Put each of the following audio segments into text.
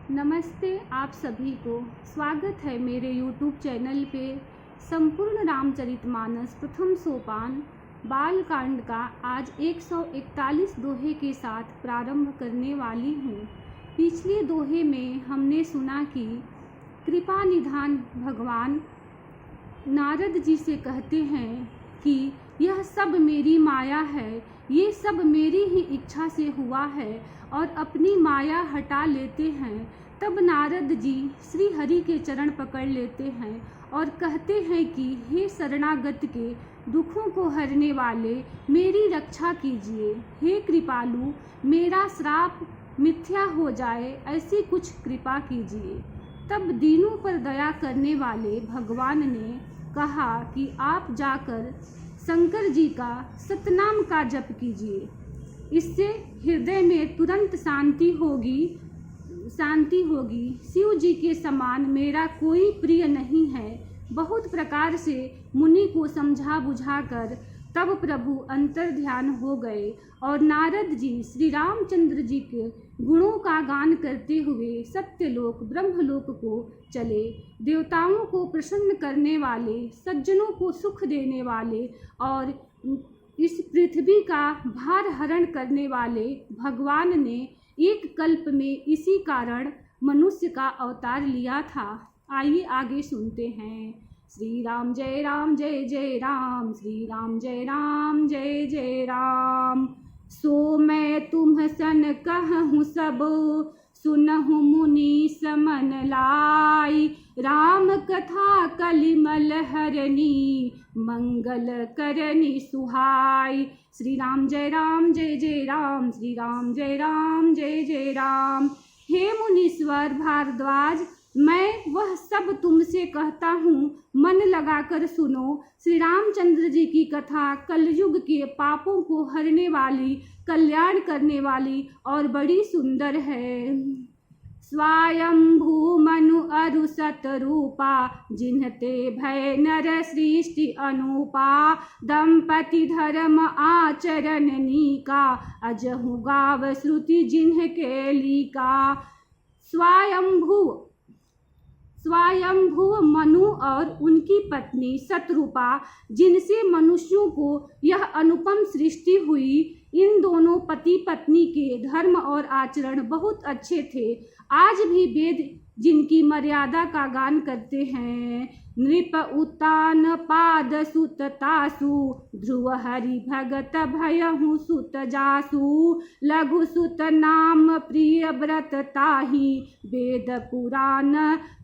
नमस्ते आप सभी को। स्वागत है मेरे YouTube चैनल पे। संपूर्ण रामचरितमानस प्रथम सोपान बालकांड का आज 141 दोहे के साथ प्रारंभ करने वाली हूँ। पिछले दोहे में हमने सुना कि कृपा निधान भगवान नारद जी से कहते हैं कि यह सब मेरी माया है, ये सब मेरी ही इच्छा से हुआ है और अपनी माया हटा लेते हैं। तब नारद जी श्री हरि के चरण पकड़ लेते हैं और कहते हैं कि हे शरणागत के दुखों को हरने वाले, मेरी रक्षा कीजिए। हे कृपालु, मेरा श्राप मिथ्या हो जाए, ऐसी कुछ कृपा कीजिए। तब दीनों पर दया करने वाले भगवान ने कहा कि आप जाकर शंकर जी का सतनाम का जप कीजिए, इससे हृदय में तुरंत शांति होगी। शिव जी के समान मेरा कोई प्रिय नहीं है। बहुत प्रकार से मुनि को समझा बुझाकर तब प्रभु अंतर ध्यान हो गए और नारद जी श्री रामचंद्र जी के गुणों का गान करते हुए सत्यलोक ब्रह्मलोक को चले। देवताओं को प्रसन्न करने वाले, सज्जनों को सुख देने वाले और इस पृथ्वी का भार हरण करने वाले भगवान ने एक कल्प में इसी कारण मनुष्य का अवतार लिया था। आइए आगे सुनते हैं। श्री राम जय राम जय जय राम, श्री राम जय राम जय जय राम। सो मैं तुम सन कहूँ सब, सुनहु मुनि समन लाई। राम कथा कलिमल हरनी, मंगल करनी सुहाई। श्री राम जय राम जय जय राम, श्री राम जय राम जय जय राम। हे मुनीश्वर भारद्वाज, मैं वह सब तुमसे कहता हूँ, मन लगाकर सुनो। श्री रामचंद्र जी की कथा कलयुग के पापों को हरने वाली, कल्याण करने वाली और बड़ी सुंदर है। स्वायंभू मनु अरु सतरूपा, जिन्हते भय नर सृष्टि अनूपा। दंपति धर्म आचरण नीका, अजहु गाव श्रुति जिन्ह के लीका। स्वयंभू मनु और उनकी पत्नी शतरूपा, जिनसे मनुष्यों को यह अनुपम सृष्टि हुई। इन दोनों पति पत्नी के धर्म और आचरण बहुत अच्छे थे। आज भी वेद जिनकी मर्यादा का गान करते हैं। नृप उत्तान पाद सुत तासु, ध्रुव हरि भगत भयहु सुत जासु। लघु सुत नाम प्रिय व्रत ताहि, वेद पुराण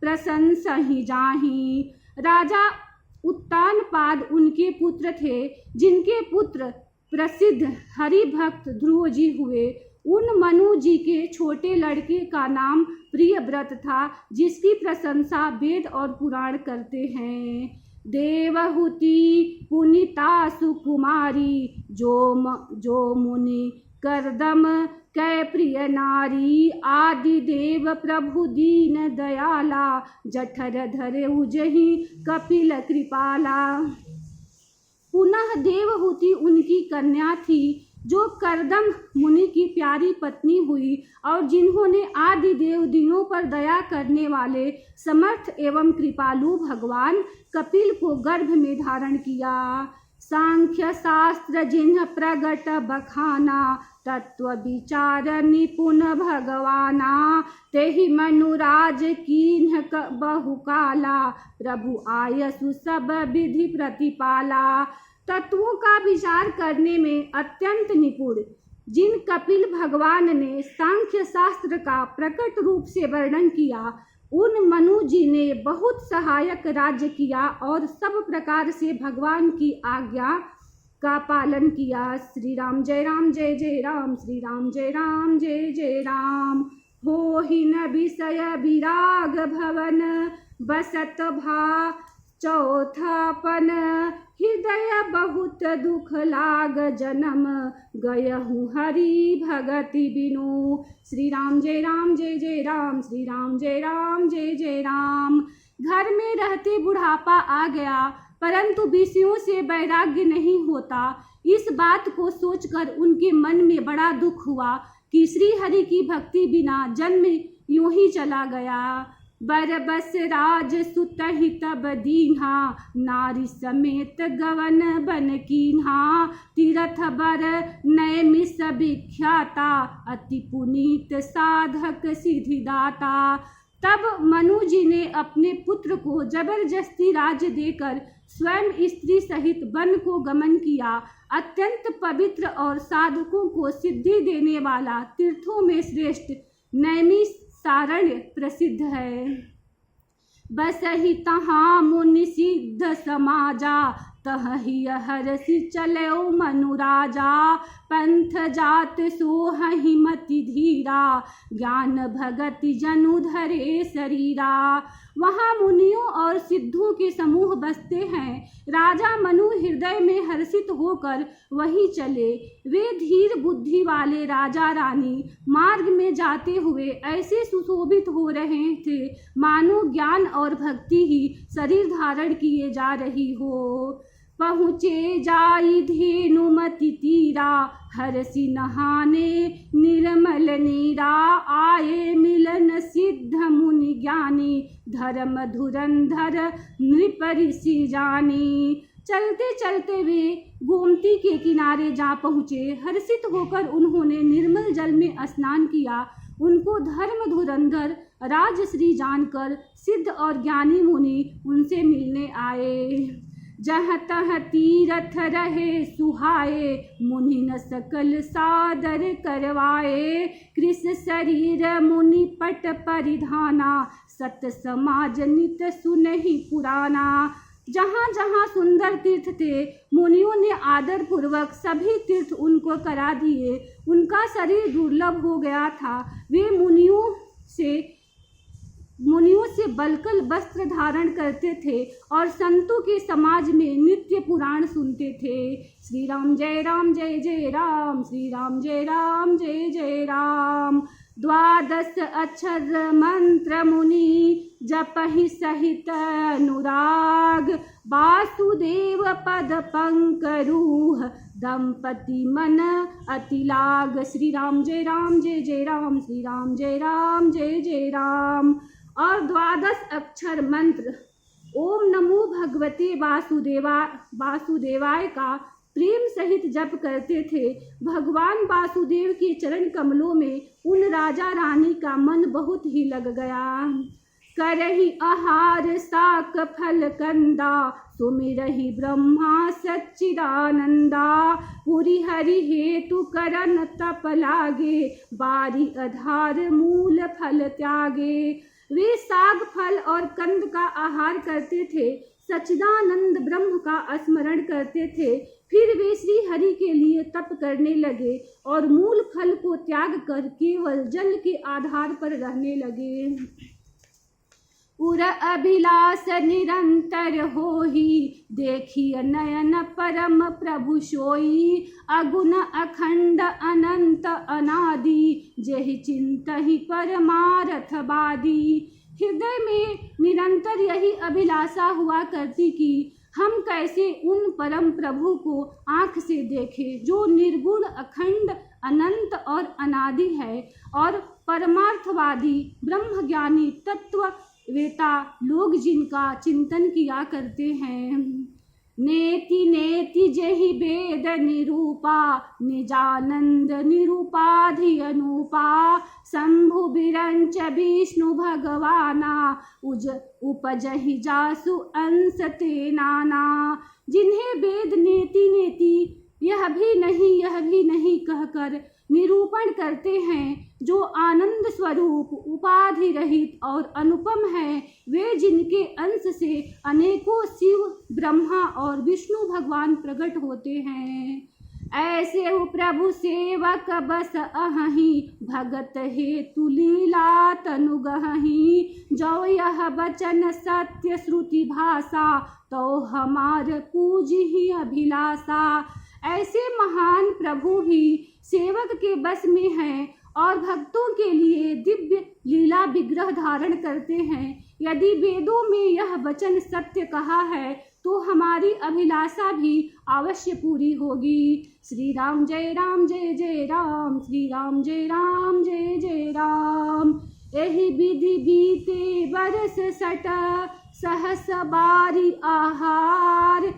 प्रशंसहि जाहि। राजा उत्तान पाद उनके पुत्र थे, जिनके पुत्र प्रसिद्ध हरि भक्त ध्रुव जी हुए। उन मनु जी के छोटे लड़के का नाम प्रियव्रत था, जिसकी प्रशंसा वेद और पुराण करते हैं। देवहूति पुनीता सुकुमारी, जो मुनि करदम कै प्रिय नारी। आदि देव प्रभु दीन दयाला, जठर धरे उजहि कपिल कृपाला। पुनः देवहूति उनकी कन्या थी, जो करदम मुनि की प्यारी पत्नी हुई और जिन्होंने आदि देव दिनों पर दया करने वाले समर्थ एवं कृपालु भगवान कपिल को गर्भ में धारण किया। सांख्य शास्त्र जिन्ह प्रगट बखाना, तत्व विचार निपुण भगवाना। तेहि मनुराज कीन्ह बहुकाला, प्रभु आयसु सब विधि प्रतिपाला। तत्वों का विचार करने में अत्यंत निपुण जिन कपिल भगवान ने सांख्य शास्त्र का प्रकट रूप से वर्णन किया, उन मनु जी ने बहुत सहायक राज्य किया और सब प्रकार से भगवान की आज्ञा का पालन किया। श्री राम जय राम जय जय राम, श्री राम जय राम जय जय राम। होहि न विषय विराग भवन, बसत भा चौथापन। हृदय बहुत दुख लाग जन्म, गयहु हरि भगति बिनु। श्री राम जय राम जय जय राम, श्री राम जय राम जय जय राम। घर में रहते बुढ़ापा आ गया, परंतु विषयों से वैराग्य नहीं होता। इस बात को सोचकर उनके मन में बड़ा दुख हुआ कि श्री हरि की भक्ति बिना जन्म यूं ही चला गया। बरबस राज सुतहि तब दीन्हा, नारी समेत गवन बन कीन्हा। तीरथ बर नैमिष विख्याता, अति पुनीत साधक सिद्धिदाता। तब मनु जी ने अपने पुत्र को जबरदस्ती राज्य देकर स्वयं स्त्री सहित वन को गमन किया। अत्यंत पवित्र और साधकों को सिद्धि देने वाला तीर्थों में श्रेष्ठ नैमिषारण्य प्रसिद्ध है। बसहि तहाँ मुनि सिद्ध समाजा, तहि हरसि चलो मनु राजा। पंथ जात सोहहि मति धीरा, ज्ञान भगति जनु धरे शरीरा। वहाँ मुनियों और सिद्धों के समूह बसते हैं। राजा मनु हृदय में हर्षित होकर वहीं चले। वे धीर बुद्धि वाले राजा रानी मार्ग में जाते हुए ऐसे सुशोभित हो रहे थे मानो ज्ञान और भक्ति ही शरीर धारण किए जा रही हो। पहुँचे जाई धेनुमति तीरा, हरसि नहाने निर्मल नीरा। आए मिलन सिद्ध मुनि ज्ञानी, धर्म धुरंधर नृप ऋषि जानी। चलते चलते वे गोमती के किनारे जा पहुँचे। हर्षित होकर उन्होंने निर्मल जल में स्नान किया। उनको धर्म धुरंधर राजश्री जानकर सिद्ध और ज्ञानी मुनि उनसे मिलने आए। जहाँ तहाँ तीरथ रहे सुहाए, मुनि न सकल सादर करवाए। कृष शरीर मुनि पट परिधाना, सत समाज नित सुनहि पुराना। जहाँ जहाँ सुंदर तीर्थ थे मुनियों ने आदर पूर्वक सभी तीर्थ उनको करा दिए। उनका शरीर दुर्लभ हो गया था। वे मुनियों से बलकल वस्त्र धारण करते थे और संतों के समाज में नित्य पुराण सुनते थे। श्री राम जय जय राम, श्री राम जय जय राम। 12 अक्षर मंत्र मुनि जपहि सहित अनुराग। वासुदेव पद पंकरूह, दंपति मन अति लाग। श्री राम जय राम, श्री राम जय जय राम। और 12 अक्षर मंत्र ओम नमो भगवते वासुदेवाय का प्रेम सहित जप करते थे। भगवान वासुदेव के चरण कमलों में उन राजा रानी का मन बहुत ही लग गया। करहि आहार साक फल कंदा, सुमिरहि ब्रह्मा सच्चिदानंदा। पुरी हरि हेतु करन तप लागे, बारी आधार मूल फल त्यागे। वे साग फल और कंद का आहार करते थे, सच्चिदानंद ब्रह्म का स्मरण करते थे। फिर वे श्री हरि के लिए तप करने लगे और मूल फल को त्याग कर केवल जल के आधार पर रहने लगे। उर अभिलाष निरंतर होहि, देखिय नयन परम प्रभु सोई। अगुण अखंड अनंत अनादि, जेहि चिंतहि परमार्थवादी। हृदय में निरंतर यही अभिलाषा हुआ करती कि हम कैसे उन परम प्रभु को आँख से देखें जो निर्गुण अखंड अनंत और अनादि है और परमार्थवादी ब्रह्मज्ञानी तत्ववेता लोग जिनका चिंतन किया करते हैं। नेति नेति जेहि वेद निरूपा, निजानंद निरूपाधि अनुपा। शंभु बिरंच विष्णु भगवाना, उपजहि जासु अंश ते नाना। जिन्हें वेद नेति नेति यह भी नहीं कहकर निरूपण करते हैं, जो आनंद स्वरूप उपाधि रहित और अनुपम है, वे जिनके अंश से अनेकों शिव ब्रह्मा और विष्णु भगवान प्रकट होते हैं। ऐसे प्रभु सेवक बस अहि, भगत हेतु लीला तनु गहि। जो यह वचन सत्य श्रुति भाषा, तो हमार पूजहि अभिलाषा। ऐसे महान प्रभु भी सेवक के बस में हैं और भक्तों के लिए दिव्य लीला विग्रह धारण करते हैं। यदि वेदों में यह वचन सत्य कहा है तो हमारी अभिलाषा भी अवश्य पूरी होगी। श्री राम जय जय राम, श्री राम जय जय राम। एहि विधि बीते बरस सट सहस बारी आहार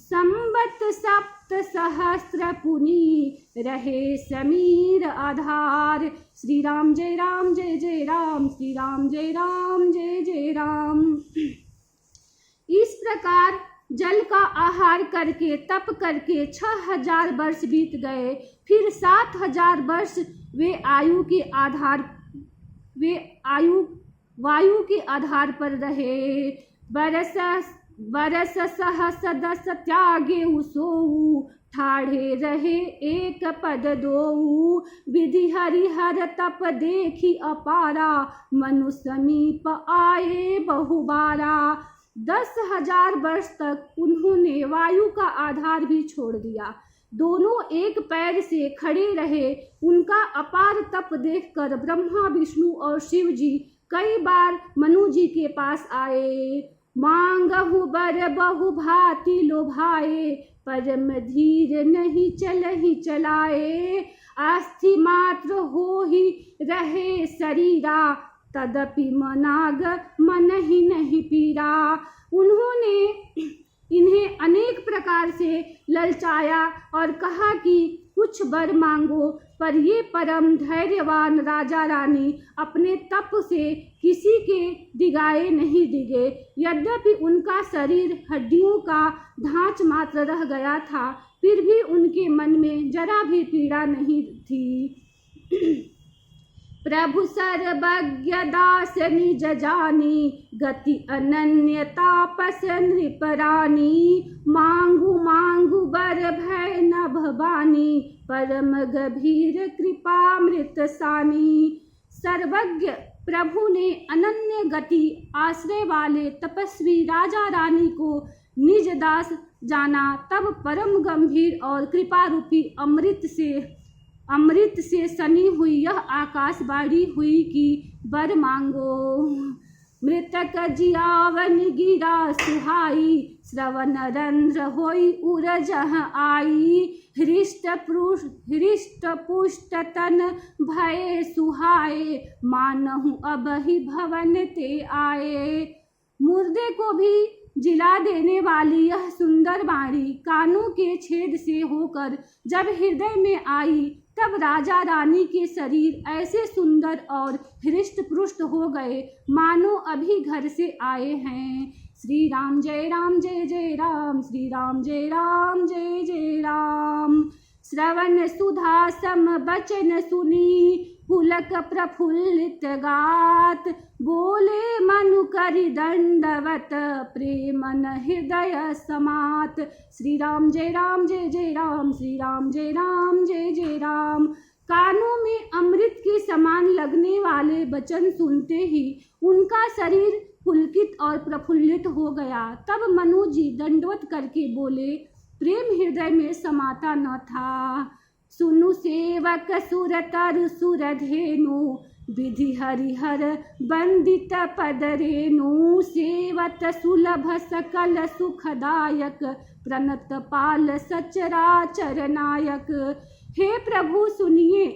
संबत सप्त सहस्त्र पुनि रहे समीर आधार। श्री राम जय राम जय जय राम, श्री राम जय राम जय जय राम। इस प्रकार जल का आहार करके तप करके 6000 वर्ष बीत गए। फिर 7000 वर्ष वे वायु के आधार पर रहे। बरस सहस दस त्यागे सोऊ, ठाढ़े रहे एक पद दोऊ। विधि हरिहर तप देखी अपारा, मनु समीप आए बहुबारा। 10,000 वर्ष तक उन्होंने वायु का आधार भी छोड़ दिया, दोनों एक पैर से खड़े रहे। उनका अपार तप देखकर ब्रह्मा विष्णु और शिव जी कई बार मनु जी के पास आए। मांगहु बर बहु भांति लोभाए, परम धीर नहीं चलहि चलाए। अस्थि मात्र हो ही रहे शरीरा, तदपि मनाग मन ही नहीं पीरा। उन्होंने इन्हें अनेक प्रकार से ललचाया और कहा कि कुछ वर मांगो, पर ये परम धैर्यवान राजा रानी अपने तप से किसी के दिगाए नहीं दिगे। यद्यपि उनका शरीर हड्डियों का ढांच मात्र रह गया था, फिर भी उनके मन में जरा भी पीड़ा नहीं थी। प्रभु सर्वज्ञ दास निज जानी, गति अनन्य तापस नृपरानी। मांगु मांगु बर भय न भवानी, परम गंभीर कृपामृत सानी। सर्वज्ञ प्रभु ने अनन्य गति आश्रय वाले तपस्वी राजा रानी को निज दास जाना। तब परम गंभीर और कृपा रूपी अमृत से सनी हुई यह आकाशवाणी हुई कि वर मांगो। मृतक जियावन गिरा सुहाई, श्रवण रंध्र होई उरजह आई। हृष्ट पुष्ट तन भय सुहाए, मानहु अब ही भवन ते आए। मुर्दे को भी जिला देने वाली यह सुंदर वाणी कानों के छेद से होकर जब हृदय में आई, तब राजा रानी के शरीर ऐसे सुंदर और हृष्ट पुष्ट हो गए मानो अभी घर से आए हैं। श्री राम जय राम जय जय राम, श्री राम जय राम जय जय राम। श्रवण सुधा सम बचन सुनी, पुलक प्रफुल्लित गात। बोले मनु करि दंडवत, प्रेमन हृदय समात। श्री राम जय राम जय जय राम, श्री राम जय राम जय जय राम। कानों में अमृत के समान लगने वाले वचन सुनते ही उनका शरीर पुलकित और प्रफुल्लित हो गया। तब मनु जी दंडवत करके बोले, प्रेम हृदय में समाता न था। सुनु सेवक सुर तरु सुर धेनु, विधि हरिहर बंदित पद रेणु। सेवत सुलभ सकल सुखदायक, प्रणत पाल सचराचर नायक। हे प्रभु सुनिए,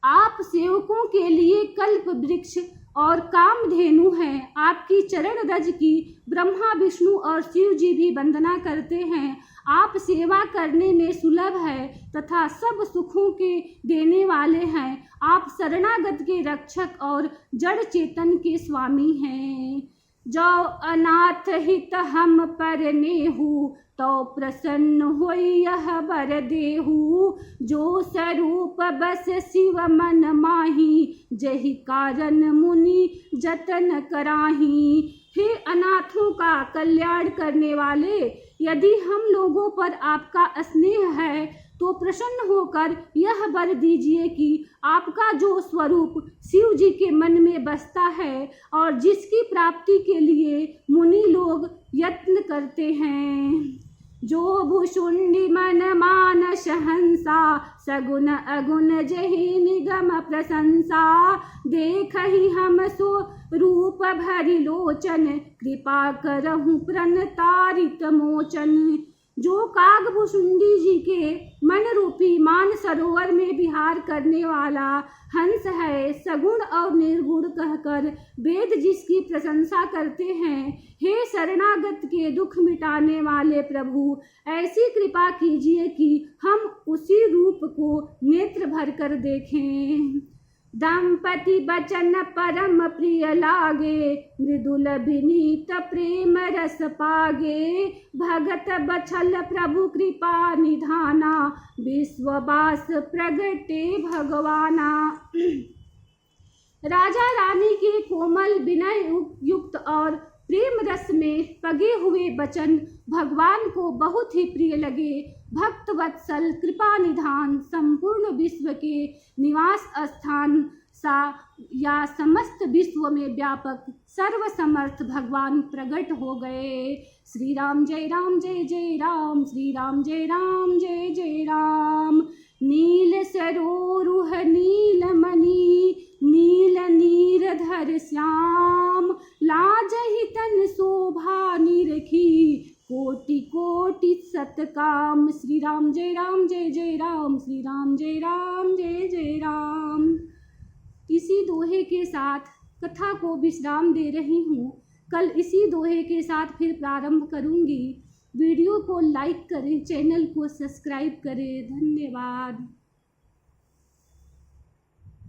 आप सेवकों के लिए कल्प वृक्ष और कामधेनु हैं। आपकी चरण रज की ब्रह्मा विष्णु और शिव जी भी वंदना करते हैं। आप सेवा करने में सुलभ है तथा सब सुखों के देने वाले हैं। आप शरणागत के रक्षक और जड़ चेतन के स्वामी हैं। जो अनाथ हित हम पर नेहु, तो प्रसन्न होई यह बर देहु। जो स्वरूप बस शिव मन माही, जहि कारण मुनि जतन कराही। हे अनाथों का कल्याण करने वाले, यदि हम लोगों पर आपका स्नेह है तो प्रसन्न होकर यह वर दीजिए कि आपका जो स्वरूप शिव जी के मन में बसता है और जिसकी प्राप्ति के लिए मुनि लोग यत्न करते हैं। जो भुषुंडी मन मानस हंसा, सगुन अगुण जहि निगम प्रशंसा। देखहि हम सो रूप भरि लोचन, कृपा करहु प्रणतारित मोचन। जो कागभूषुंडी जी के मन रूपी मान सरोवर में विहार करने वाला हंस है, सगुण और निर्गुण कहकर वेद जिसकी प्रशंसा करते हैं। हे शरणागत के दुख मिटाने वाले प्रभु, ऐसी कृपा कीजिए कि हम उसी रूप को नेत्र भर कर देखें। दंपति बचन परम प्रिय लागे, मृदुल विनीत प्रेम रस पागे। भगत बछल प्रभु कृपा निधाना, विश्ववास प्रगटे भगवाना। राजा रानी के कोमल विनय युक्त और प्रेम रस में पगे हुए वचन भगवान को बहुत ही प्रिय लगे। भक्त वत्सल कृपा निधान, संपूर्ण विश्व के निवास स्थान सा या समस्त विश्व में व्यापक सर्वसमर्थ भगवान प्रकट हो गए। श्री राम जय राम जय जय राम, श्री राम जय राम जय जय राम। नील सरोरुह नीलमणि, नील नीरधर श्याम। लाजहि तन शोभा निरखी, कोटि कोटि सतकाम। श्री राम जय राम जय जय राम, श्री राम जय राम जय जय राम। इसी दोहे के साथ कथा को विश्राम दे रही हूँ। कल इसी दोहे के साथ फिर प्रारंभ करूँगी। वीडियो को लाइक करें, चैनल को सब्सक्राइब करें। धन्यवाद।